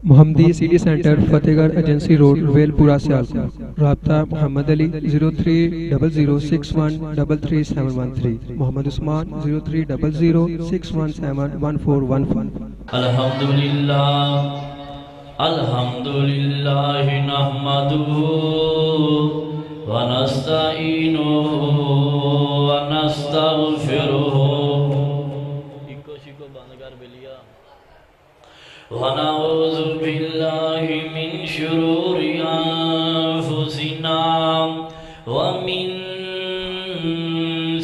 محمدی city centre فتح گڑھ agency road well پورہ سیالکوٹ. رابطہ محمد علی 030061333713. محمد عثمان 030061711415. الحمدللہ نحمدہ ونستعینہ ونستغفرہ ونعوذ باللہ من شرور انفسنا ومن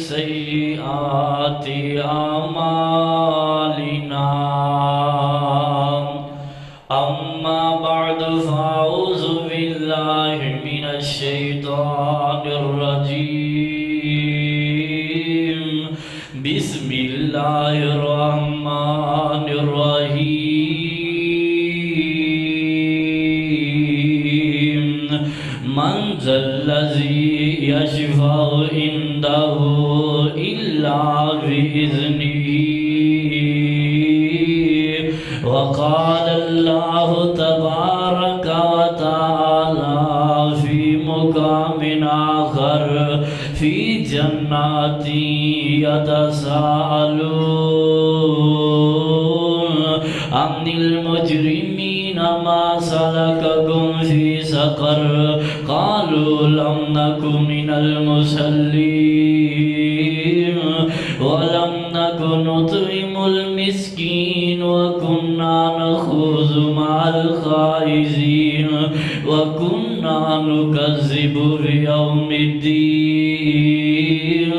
سیئات اعمالنا. اما بعد فاعوذ باللہ من الشیطان الرجیم. بسم اللہ الرحمن الرحیم. من ذا الذی یشفع عنده الا بإذنہ. وقال اللہ تبارک وتعالی فی مقام آخر فی جنات یتساءلون عن المجرمین ما سلککم فی سقر قالوا لم نک من المصلین ولم نک نطعم المسکین وکننا نخوض مع الخائضین وکننا نکذب بیوم الدین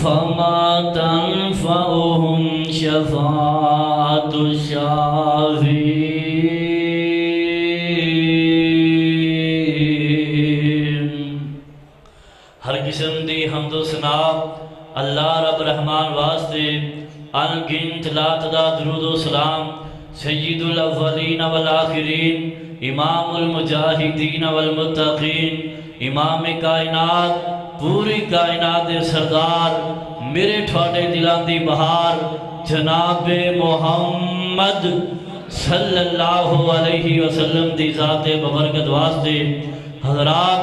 فما تنفعهم شفاعۃ الشافعین. ہر قسم دی حمد و ثنا اللہ رب رحمان واسطے. انگنت لا تعداد درود و سلام سید الاولین والآخرین امام المجاہدین والمتقین امام کائنات پوری کائنات دے سردار میرے ٹھوڑے دلان دی بہار جناب محمد صلی اللہ علیہ وسلم دی ذات ببرکت واسطے. حضرات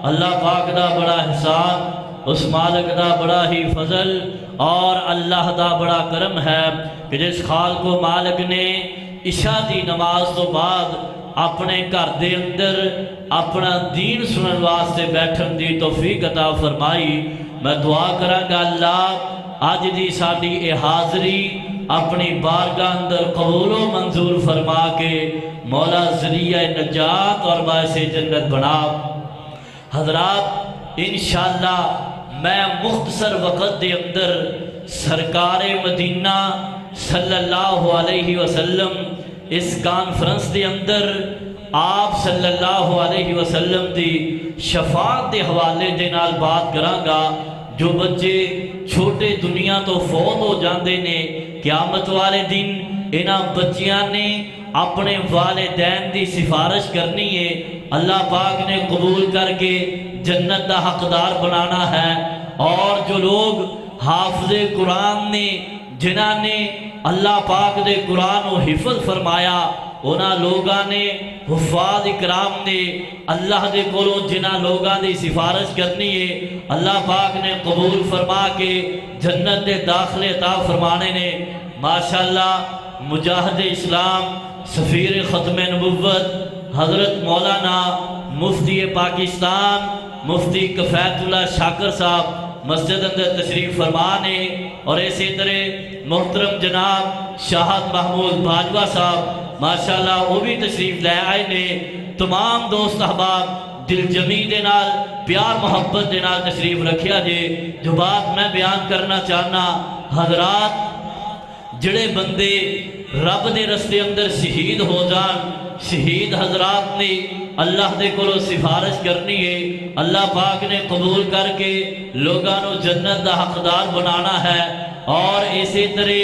اللہ پاک دا بڑا احسان، اس مالک دا بڑا ہی فضل اور اللہ دا بڑا کرم ہے کہ جس خالق و مالک نے عشاء دی نماز تو بعد اپنے گھر دے اندر اپنا دین سنن واسطے بیٹھن دی توفیق عطا فرمائی. میں دعا کراں گا اللہ آج دی ساڈی اے حاضری اپنی بارگاہ اندر قبول و منظور فرما کے مولا ذریعہ نجات اور باعث جنت بنا. حضرات انشاءاللہ میں مختصر وقت دے اندر سرکار مدینہ صلی اللہ علیہ وسلم اس کانفرنس دے اندر آپ صلی اللہ علیہ وسلم دی شفاعت دے حوالے دے نال بات کراں گا. جو بچے چھوٹے دنیا تو فوت ہو جاندے نے قیامت والے دن انہاں بچیاں نے اپنے والدین دی سفارش کرنی ہے. اللہ پاک نے قبول کر کے جنت دا حقدار بنانا ہے. اور جو لوگ حافظ قرآن نے جنہاں نے اللہ پاک دے قرآن و حفظ فرمایا انہاں لوگاں نے حفاظ اکرام نے اللہ دے کولوں جنہاں لوگاں دی سفارش کرنی ہے اللہ پاک نے قبول فرما کے جنت دے داخلے عطا فرمانے نے. ماشاءاللہ مجاہد اسلام سفیر ختم نبوت حضرت مولانا مفتی پاکستان مفتی کفایت اللہ شاکر صاحب مسجد اندر تشریف فرمانے اور اسی طرح محترم جناب شاہد محمود باجوہ صاحب ماشاءاللہ وہ بھی تشریف لے آئے نے. تمام دوست احباب دل جمی دے نال پیار محبت دے نال تشریف رکھیا جے. جو بات میں بیان کرنا چاہنا حضرات جڑے بندے رب دے رستے اندر شہید ہو جان شہید حضرات نے اللہ دے کولو سفارش کرنی ہے اللہ پاک نے قبول کر کے لوگاں نو جنت دا حقدار بنانا ہے. اور اسی طرح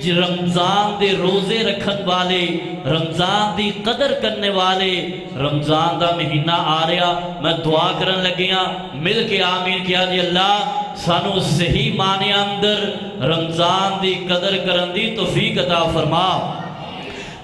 رمضان دے روزے رکھن والے رمضان دی قدر کرنے والے رمضان دا مہینہ آ رہا میں دعا کرن لگیاں مل کے آمین کیا جی اللہ سانو صحیح معنی اندر رمضان دی قدر کرن دی توفیق عطا فرما.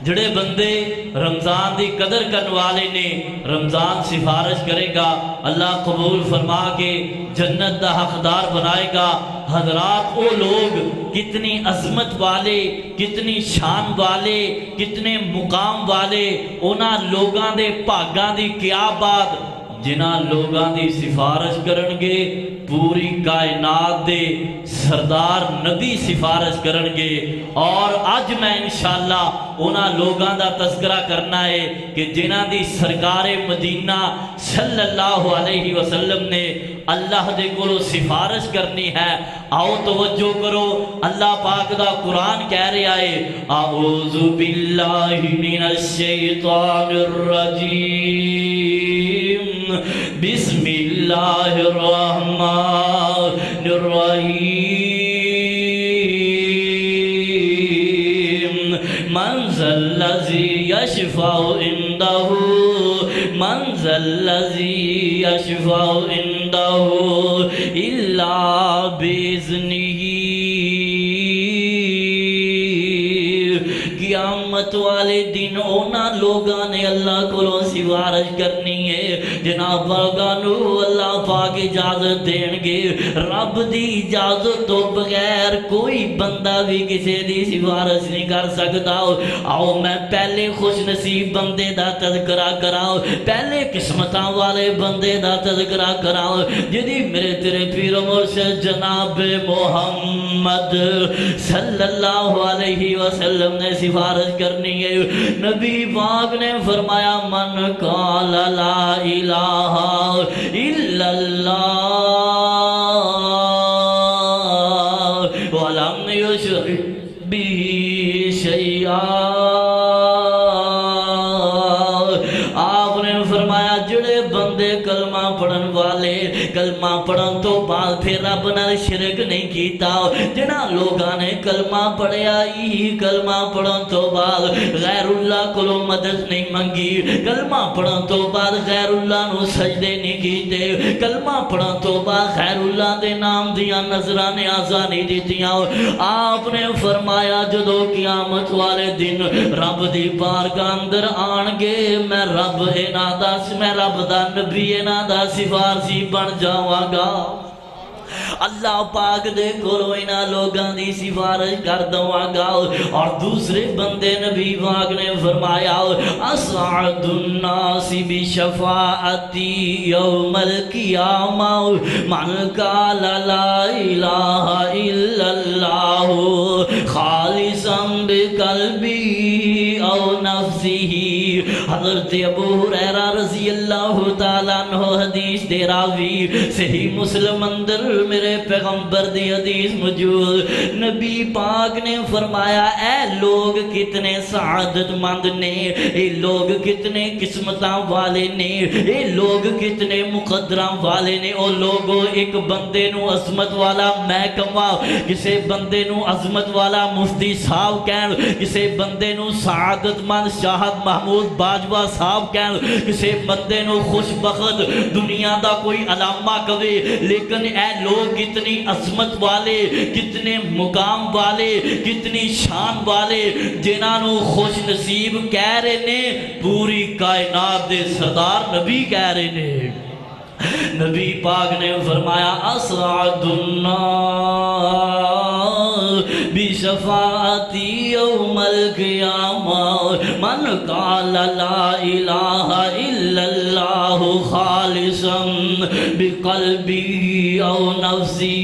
جڑے بندے رمضان دی قدر کرنے والے نے رمضان سفارش کرے گا اللہ قبول فرما کے جنت دا حقدار بنائے گا۔ حضرات وہ لوگ کتنی عظمت والے، کتنی شان والے، کتنے مقام والے، انہاں لوگاں دے بھاگاں دی کیا بات جنہاں لوگاں دی سفارش کرنگے، پوری کائنات دے سردار نبی سفارش کرنگے۔ اور آج میں انشاءاللہ انہاں لوگاں دا تذکرہ کرنا ہے کہ جنہاں دی سرکار مدینہ صلی اللہ علیہ وسلم نے اللہ دے کولو سفارش کرنی ہے۔ آؤ توجہ کرو، اللہ پاک دا قرآن کہہ رہا ہے اعوذ باللہ من الشیطان الرجیم بسم اللہ الرحمن الرحیم من ذا الذی یشفع عنده من ذا الذی یشفع عنده الا باذنہ۔ قیامت والے دن اونا لوگاں نے اللہ کو سفارش کرنی ہے جناب برگانو اللہ پاک اجازت دین گے۔ رب دی اجازت تو بغیر کوئی بندہ بھی کسی دی سفارش نہیں کر سکتا۔ آؤ میں پہلے خوش نصیب بندے دا تذکرہ کراؤ، پہلے قسمتاں والے بندے دا تذکرہ کراؤ جدی میرے تیرے پیر و مرشد جناب محمد صلی اللہ علیہ وسلم نے سفارش کرنی ہے۔ نبی پاک نے فرمایا من قال لا الہ الا اللہ ولم یشرک به شیئا۔ آپ نے فرمایا جڑے بندے کلمہ پڑھن والے کلمہ پڑھن تو بعد پھر رب نال شرک نہیں کیتا، جنہاں لوگاں نے کلمہ پڑھیا ہی کلمہ پڑھن تو بعد غیر اللہ کو مدد نہیں منگی، کلمہ پڑھن تو بعد غیر اللہ نو سجدے نہیں کیتے، کلمہ پڑھن تو بعد غیر اللہ دے نام دیاں نظراں نیازاں نہیں دیتیاں۔ آپ نے فرمایا جدو قیامت والے دن رب دی بارگاہ اندر آن گے میں رب دا نبی انہاں دا سفارشی بن جاواں گا۔ اللہ پاک دے کولو انہاں لوگاں دی سفارش کر دواں گا۔ اور دوسرے بندے نبی پاک نے فرمایا اسعد الناس بشفاعتی یوم القیامہ من قال لا الہ الا اللہ خالصا بقلبی او نفسہ۔ حضرت ابو ہریرہ رضی اللہ تعالیٰ عنہ حدیث دے راوی صحیح مسلم اندر میرے پیغمبر دی حدیث موجود، نبی پاک نے فرمایا اے لوگ کتنے سعادت مند نے، اے لوگ کتنے قسمتاں والے نے، اے لوگ کتنے مقدراں والے نے۔ او لوگو ایک بندے نو عظمت والا محکمہ، کسے بندے نو عظمت والا مفتی صاحب کہن، کسے بندے نو سعادت مند شاہد محمود باجوہ صاحب کہن، کسے بندے نو خوش بخت دنیا دا کوئی علامہ کہے، لیکن اے لوگ کتنی عظمت والے، کتنے مقام والے، کتنی شان والے، جنہاں نو خوش نصیب کہہ رہے نے پوری کائنات دے سردار نبی کہہ رہے نے۔ نبی پاک نے فرمایا اسعد الناس بشفاعتی یوم القیامہ من قال لا الہ الا اللہ خالصا بقلبی او نفسی۔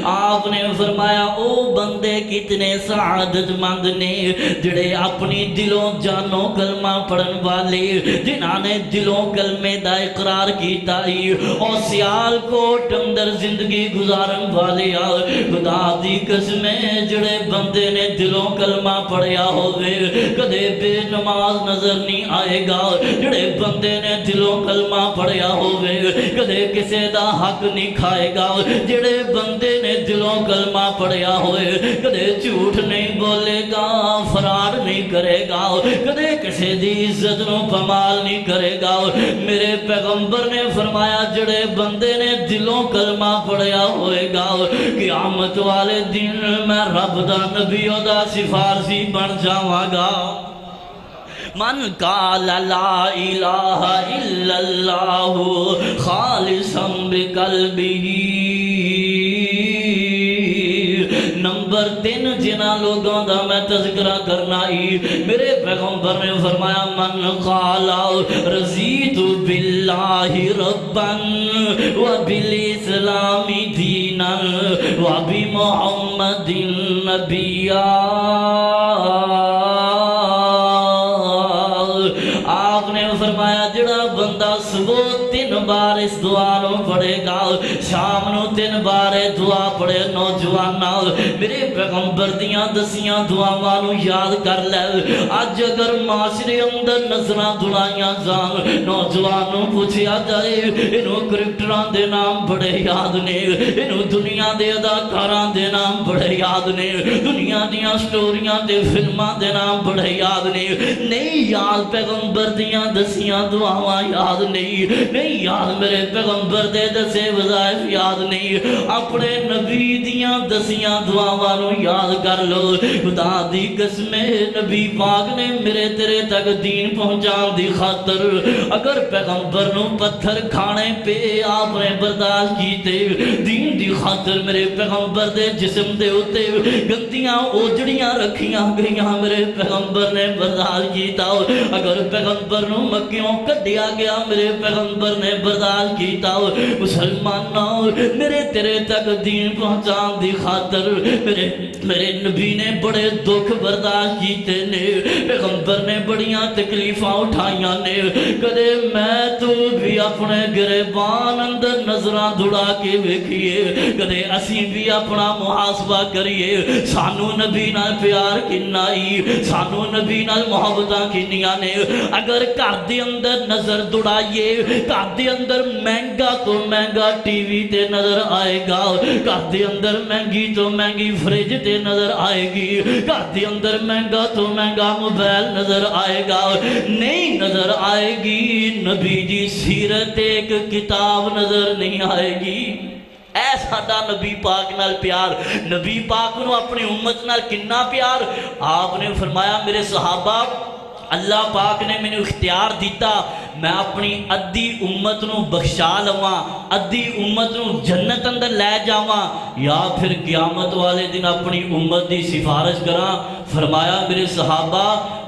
آپ نے فرمایا او بندے کتنے سعادت مند نے جڑے اپنی دلوں جانوں کلمہ پڑھن والے، جنہاں نے دلوں کلمے دا اقرار کیتا ہی اور سیال کوٹ اندر زندگی گزارن والے۔ خدا دی قسمیں جڑے بندے نے دلوں کلمہ پڑھیا ہوئے کدے بے نماز نظر نہیں آئے گا، جڑے بندے نے دلوں کلمہ پڑھیا ہوئے کدے کسے دا حق نہیں کھائے گا، جڑے بندے نے دلوں کلمہ پڑھیا ہوئے کدے جھوٹ نہیں بولے گا، فراڈ نہیں کرے گا، کدے کسی دی عزت نو پامال نہیں کرے گا میرے پیغمبر نے فرمایا جڑے بندے نے دلوں کلمہ پڑھیا ہوئے گا قیامت والے دن میں رب دا نبی دا سفارشی بن جاواں گا من قال لا الہ الا اللہ خالصا بقلبہ نمبر 3 جنہ لوگوں دا میں تذکرہ کرنا ہی میرے پیغمبر نے فرمایا من قال رضیت باللہ ربا وبالاسلام دینا وبمحمد نبیا آپ نے فرمایا جڑا بندہ صبح 3 بار اس دعا نو پڑھے گا شام نو 3 بار دعا پڑھے نوجوان میرے پیغمبر دیاں دسیاں دعاواں نو یاد کر لے اج اگر معاشرے اندر نظراں دڑائیاں جان نوجوان نو پوچھیا جائے اینو کرکٹراں دے نام بڑے یاد نے اینو دنیا دے اداکاراں دے نام بڑے یاد نے دنیا دیاں سٹوریاں تے فلماں دے نام بڑے یاد نے نہیں یاد پیغمبر دیاں دسیاں دعاواں یاد نہیں یاد میرے پیغمبر دے دسے وظائف یاد نہیں اپنے نبی دیاں دسیاں دعاواں نو یاد کر لو خدا دی قسم نبی پاک نے میرے تیرے تک دین پہنچان دی خاطر اگر پیغمبر نو پتھر کھانے پہ آپ نے برداشت کیتے دین دی خاطر میرے پیغمبر دے جسم دے ہوتے گندیاں اوجڑیاں رکھیاں گئیاں میرے پیغمبر نے برداشت کیتا اگر پیغمبر نو مکیوں کڈیا گیا میرے پیغمبر نے برداشت کیتا مسلمانوں میرے تیرے تک دین پہنچان دی خاطر میرے نبی نے بڑے دکھ برداشت کیتے نے پیغمبر نے بڑیاں تکلیفاں اٹھائیاں نے کدے میں تو بھی اپنے گریبان اندر نظراں دڑا کے ویکھیے کدے اسی بھی اپنا محاسبہ کریے سانو نبی نال پیار کنا ہی سانو نبی نال محبتاں کنیاں نے اگر گھر دے اندر نظر دڑائیے گھر دے اندر مہنگا تو مہنگا ٹی وی تے نظر آئے گا گھر دے اندر مہنگی تو مہنگی فریج تے نظر آئے گی گھر دے اندر مہنگا تو مہنگا موبائل نظر آئے گا نہیں نظر آئے گی نبی دی سیرت ایک کتاب نظر نہیں آئے گی اے ساڈا نبی پاک نال پیار نبی پاک نو اپنی امت نال کنا پیار آپ نے فرمایا میرے صحابہ اللہ پاک نے میں نے اختیار دیتا میں اپنی ادھی امت نو بخشا لواں ادھی امت نو جنت اندر لے جاواں یا پھر قیامت والے دن اپنی امت دی سفارش کراں فرمایا میرے صحابہ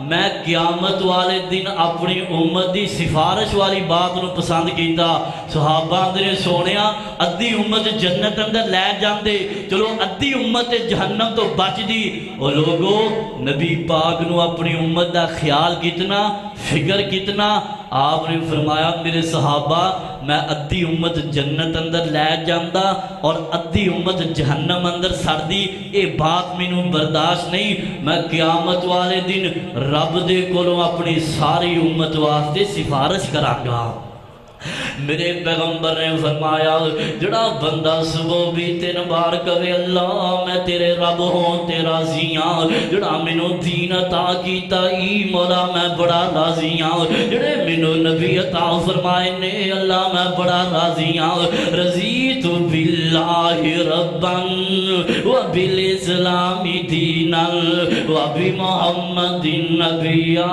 میں قیامت والے دن اپنی امت دی سفارش والی بات نو پسند کیتا صحابہ نے سونیا ادھی امت جنت اندر لے جاندے چلو ادھی امت جہنم تو بچ دی او لوگو نبی پاک نو اپنی امت دا خیال کتنا فکر کتنا آپ نے فرمایا میرے صحابہ میں ادھی امت جنت اندر لے جاندہ اور ادھی امت جہنم اندر سردی اے بات مینوں برداشت نہیں میں قیامت والے دن رب دے کولوں اپنی ساری امت واسطے سفارش کراں گا میرے پیغمبر نے فرمایا جڑا بندہ صبح بھی 3 بار کہے اللہ میں تیرے رب ہوں تیرا راضی ہاں جڑا مینوں دین عطا کیتا ای مولا میں بڑا راضی ہاں جڑے مینوں نبی عطا فرمائے نے اللہ میں بڑا راضی ہاں رضیت باللہ ربا وبالاسلام دینا وبمحمد نبیا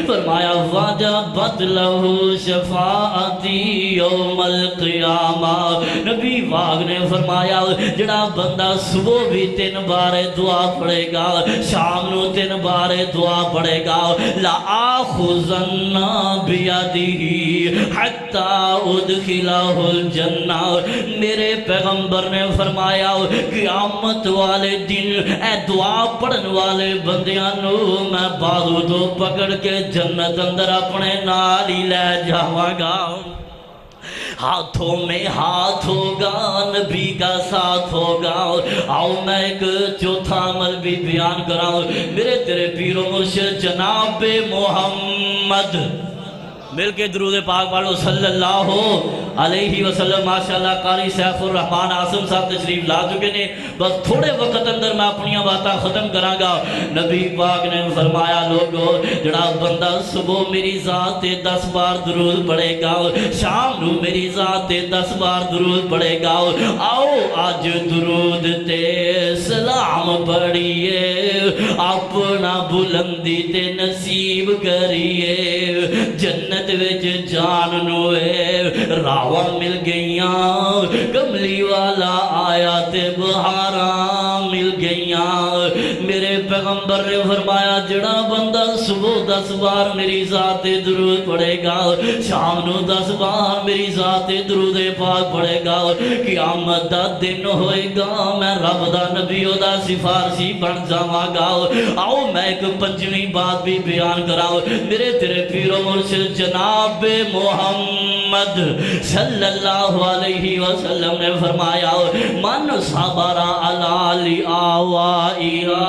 فرمایا وجبت لہو شفاعتی یوم القیامہ نبی پاک نے فرمایا جڑا بندہ صبح بھی 3 بار دعا پڑھے گا شام نو 3 بار دعا پڑھے گا لآخذن بیدہ حتی ادخلہ الجنہ میرے پیغمبر نے فرمایا قیامت والے دن اے دعا پڑھن والے بندیاں نو میں بازو تو پکڑ کے جنت اندر اپنے نال ہی لے جاواں گا ہاتھوں میں ہاتھ ہوگا نبی کا ساتھ ہوگا آؤ میں ایک چوتھا عمل بھی بیان کراؤں میرے تیرے پیر و مرشد جناب محمد مل کے درود پاک پڑھو صلی اللہ علیہ وسلم ماشاءاللہ قاری سیف الرحمان آسم صاحب تشریف لا چکے نے بس تھوڑے وقت اندر میں اپنی باتاں ختم کراں گا نبی پاک نے فرمایا لوگو جڑا بندہ صبح میری ذات 10 بار درود پڑھے گا شام نو میری ذات 10 بار درود پڑھے گا آؤ آج درود تے سلام پڑھیے اپنا بلندی تے نصیب کریے جنت وچ جان نوے راواں مل گئیاں کملی والا آیا تے بہاراں مل گئیاں میرے پیغمبر نے فرمایا جڑا بندہ صبح 10 بار میری ذات درود پڑھے گا شام نو 10 بار میری ذات درود پاک پڑھے گا قیامت دا دن ہوئے گا میں رب دا نبی دا سفارشی بن جاواں گا آؤ میں ایک پنجویں بات بھی بیان کراؤ میرے تیرے پیر و مرشد جناب محمد صلی اللہ علیہ وسلم نے فرمایا من صبر علی آوائیا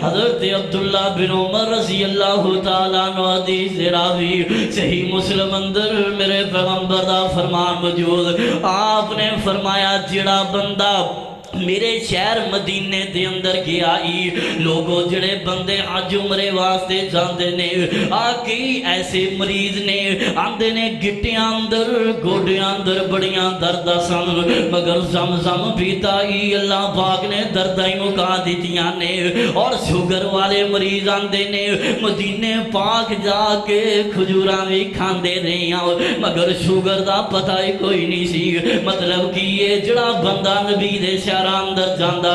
حضرت عبداللہ بن عمر رضی اللہ تعالیٰ عنہ حدیث راوی صحیح مسلم اندر میرے پیغمبر دا فرمان موجود آپ نے فرمایا جڑا بندہ میرے شہر مدینے دے اندر گیا لوگوں جڑے بندے آج عمرے واسطے جاندے نے آکی ایسے مریض نے آندے نے گٹیاں اندر گوڑیاں اندر بڑیاں دردہ سن مگر زمزم پیتا اللہ پاک نے دردہ ہی مکا دیتیاں نے اور شوگر والے مریض آندے نے مدینے پاک جا کے کھجوراں بھی کھاندے رہے مگر شوگر دا پتہ ہی کوئی نہیں سی مطلب کہ یہ جڑا بندہ نبی دے شہر اندر جاندہ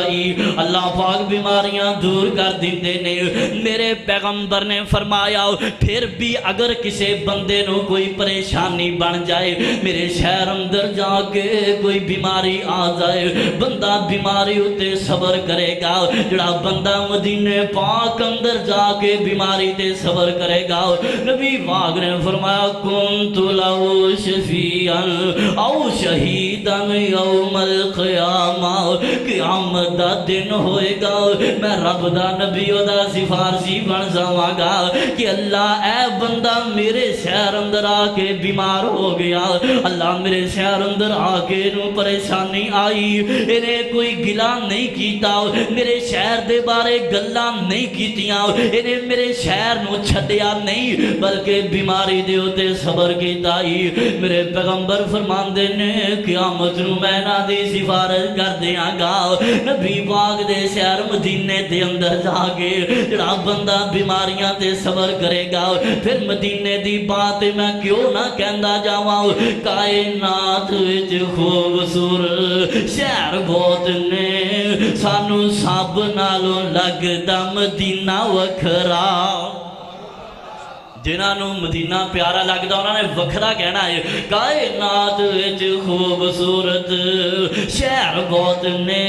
اللہ پاک بیماریاں دور کر دیندے نے میرے پیغمبر نے فرمایا پھر بھی اگر کسی بندے نو کوئی پریشانی بن جائے میرے شہر اندر جا کے کوئی بیماری آ جائے بندہ بیماری ہوتے صبر کرے گا جڑا بندہ مدینے پاک اندر جا کے بیماری تے صبر کرے گا نبی پاک نے فرمایا کنت لہو شفیعا او شہیدا یوم القیامہ قیامت دا دن ہوئے گا میں رب دا نبی دا سفارشی بن جاواں گا کہ اللہ اے بندہ میرے شہر اندر آ کے بیمار ہو گیا اللہ میرے شہر اندر آ کے نو پریشانی آئی انہیں کوئی گلا نہیں کیتا میرے شہر دے بارے گلا نہیں کیتیاں انہیں میرے شہر نو چھڈیا نہیں بلکہ بیماری دے ہوتے صبر کیتا میرے پیغمبر فرماندے نے قیامت نو میں نہ دی سفارش کر دیاں گا نبی پاک دے شہر مدینے دے اندر جا کے جڑا بندہ بیماریاں تے صبر کرے گا پھر مدینے دی بات میں کیوں نہ کہندا جاواں کائنات وچ خوبصورت شہر بہت نے سانو سب نالوں لگدا مدینہ وکھرا جنہوں مدینہ پیارا لگتا انہوں نے وکھرا کہنا ہے کائنات وچ خوبصورت شہر بہت نے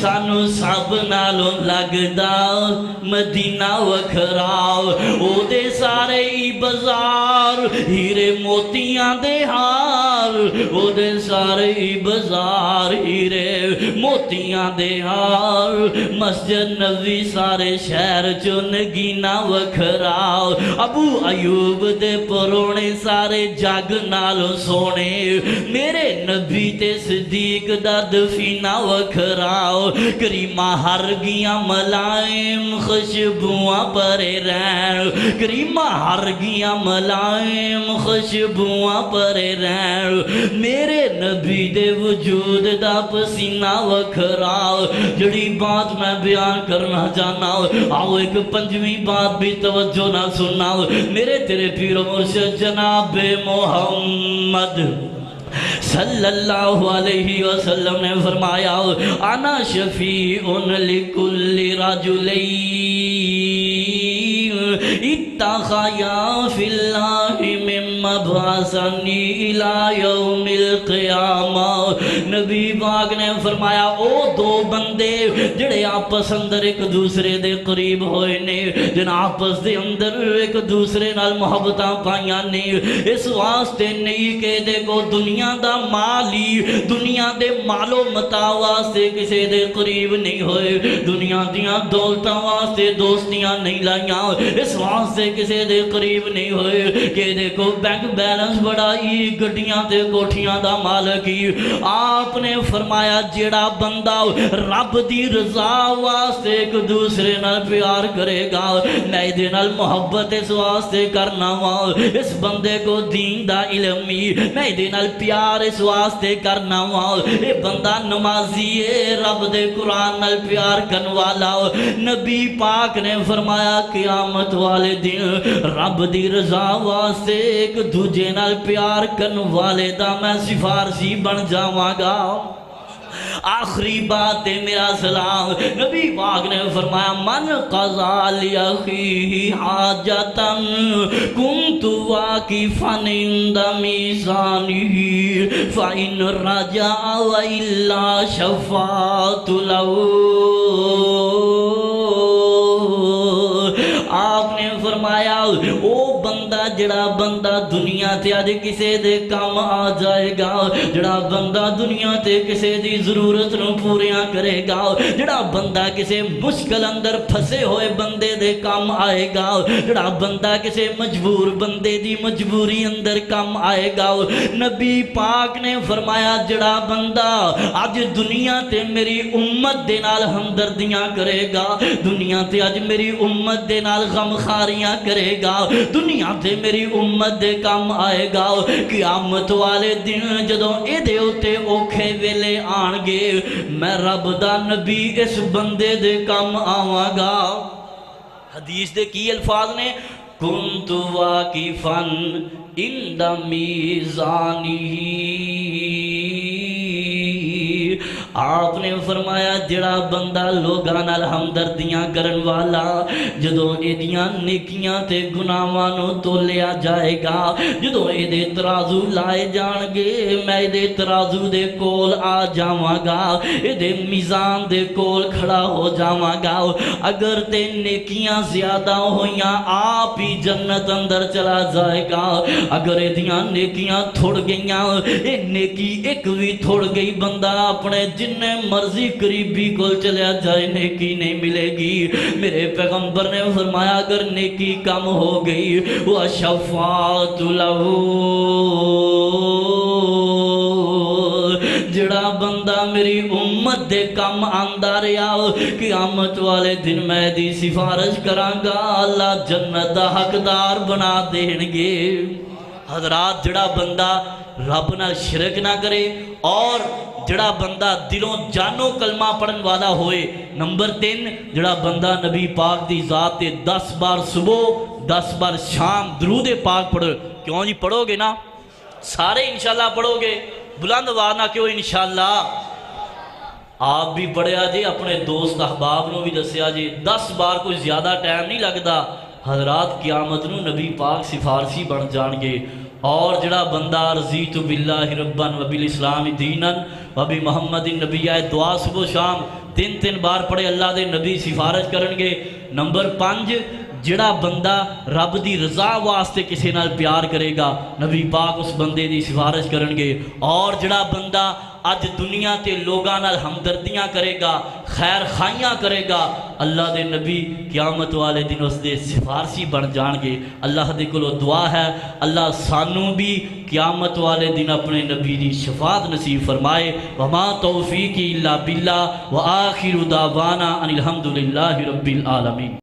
سانو سب نالوں لگدا مدینہ وکھرا او دے سارے بازار ہیرے موتیاں دے ہار او دے سارے بازار ہیرے موتیاں دے ہار مسجد نبوی سارے شہر چ نگینا وکھرا ابو ایوب دے پرونے سارے جگ نالو سونے میرے نبی تے صدیق دا دفینہ وکھراؤ کریمہ ہر گیاں ملائم خوشبواں پرے رہن کریمہ ہر گیاں ملائم خوشبواں پرے رہن میرے نبی دے وجود دا پسینہ وکھراؤ جڑی بات میں بیان کرنا چاہنا آؤ ایک پنجویں بات بھی توجہ نہ سننا میرے تیرے پیر و مرشد جناب محمد صلی اللہ علیہ وسلم نے فرمایا انا شفیع لکل رجلین اتخیا فی اللہ من مبغض وبعثنی الی یوم القیامہ۔ نبی پاک نے فرمایا او دو بندے جڑے آپس اندر ایک دوسرے دے قریب ہوئے نے، جن آپس دے اندر ایک دوسرے نال محبتاں پائیاں نے، اس واسطے نہیں کہ دیکھو دنیا دا مالی دنیا دے مال و متاع واسطے کسے دے قریب نہیں ہوئے، دنیا دیاں دولتاں واسطے دوستیاں نہیں لائیاں، اس واسطے کسے دے قریب نہیں ہوئے کہ دیکھو بینک بیلنس بڑائی گڈیاں تے کوٹھیاں دا مالکی۔ آپ نے فرمایا جڑا بندہ رب دی رضا واسطے ایک دوسرے نال پیار کرے گا، میں دے نال محبت اس واسطے کرنا وا، اس بندے کو دین دا علم میں دے نال پیار اس واسطے کرنا وا، اے بندہ نمازی ہے رب دے قرآن نال پیار کرن والا۔ نبی پاک نے فرمایا قیامت والے دن رب دی رضا واسطے ایک دوجے نال پیار کرن والے دا میں سفارشی بن جاواں گا۔ آخری بات ہے میرا سلام، نبی پاک نے فرمایا من قضا لأخیہ حاجتا کنت واقفا عند میزانہ فإن رجع وإلا شفعت له۔ آپ نے فرمایا او بندہ جڑا بندہ دنیا تے آج کسے دے کام آ جائے گا، جڑا بندہ دنیا تے کسے دی ضرورت نو پوریاں کرے گا، جڑا بندہ کسے مشکل اندر پھسے ہوئے بندے دے کام آئے گا، جڑا بندہ کسے مجبور بندے دی مجبوری اندر کام آئے گا، نبی پاک نے فرمایا جڑا بندہ آج دنیا تے میری امت دے نال ہمدردیاں کرے گا، دنیا تے آج میری امت دے نال غمخاریاں کرے گا، دنیا تے میری امت دے کام آئے گا، قیامت والے دن جدوں اے دے اوتے اوکھے ویلے آن گے میں رب دا نبی اس بندے دے کام آواں گا۔ حدیث دے کی الفاظ نے کنت واقفا عند میزانہ، آپ نے فرمایا جڑا بندہ لوگاں نال ہمدردیاں کرن والا جدوں ایدیاں نیکیاں تے گناہاں نو تولیا جائے گا، جدوں اے دے ترازو لائے جان گے میں اے دے ترازو دے کول آ جاواں گا، اے دے میزان دے کول کھڑا ہو جاواں گا، اگر تے نیکیاں زیادہ ہویاں آپ ہی جنت اندر چلا جائے گا، اگر ایدیاں نیکیاں تھوڑ گئیاں اے نیکی ایک بھی تھوڑ گئی بندہ اپنے جن مرضی قریبی کو چلیا جائے نیکی نہیں ملے گی۔ میرے پیغمبر نے فرمایا اگر نیکی کم ہو گئی وَشَفَّعْتُ لَهُ، جڑا بندہ میری امت دے کم آندا رہا قیامت والے دن میں دی سفارش کراں گا، اللہ جنت دا حقدار بنا دین گے۔ حضرات جڑا بندہ رب نال شرک نہ کرے اور جڑا بندہ دلوں جانوں کلمہ پڑھن والا ہوئے، نمبر 3 جڑا بندہ نبی پاک دی ذات تے 10 بار صبح 10 بار شام درود پاک پڑھو۔ کیوں جی پڑھو گے نا سارے انشاءاللہ پڑھو گے، بلند آواز نہ کیوں انشاءاللہ، آپ بھی پڑھیا جی اپنے دوست احباب نو بھی دسیا جی، 10 بار کوئی زیادہ ٹائم نہیں لگتا۔ حضرات قیامت نو نبی پاک سفارشی بن جان گے، اور جڑا بندہ رضیت باللہ ربا وبالاسلام دینا وبمحمد نبی آئے دعا صبح شام 3 بار پڑھے اللہ دے نبی سفارش کرن گے۔ نمبر 5 جڑا بندہ رب دی رضا واسطے کسی نال پیار کرے گا نبی پاک اس بندے دی سفارش کرن گے، اور جڑا بندہ اج دنیا تے لوگاں نال ہمدردیاں کرے گا خیر خائیاں کرے گا اللہ دے نبی قیامت والے دن اس دے سفارشی بن جان گے۔ اللہ دے کولو دعا ہے اللہ سانوں بھی قیامت والے دن اپنے نبی دی شفاعت نصیب فرمائے۔ وما توفیقی الا باللہ وآخر دعوانا ان الحمدللہ رب العالمین۔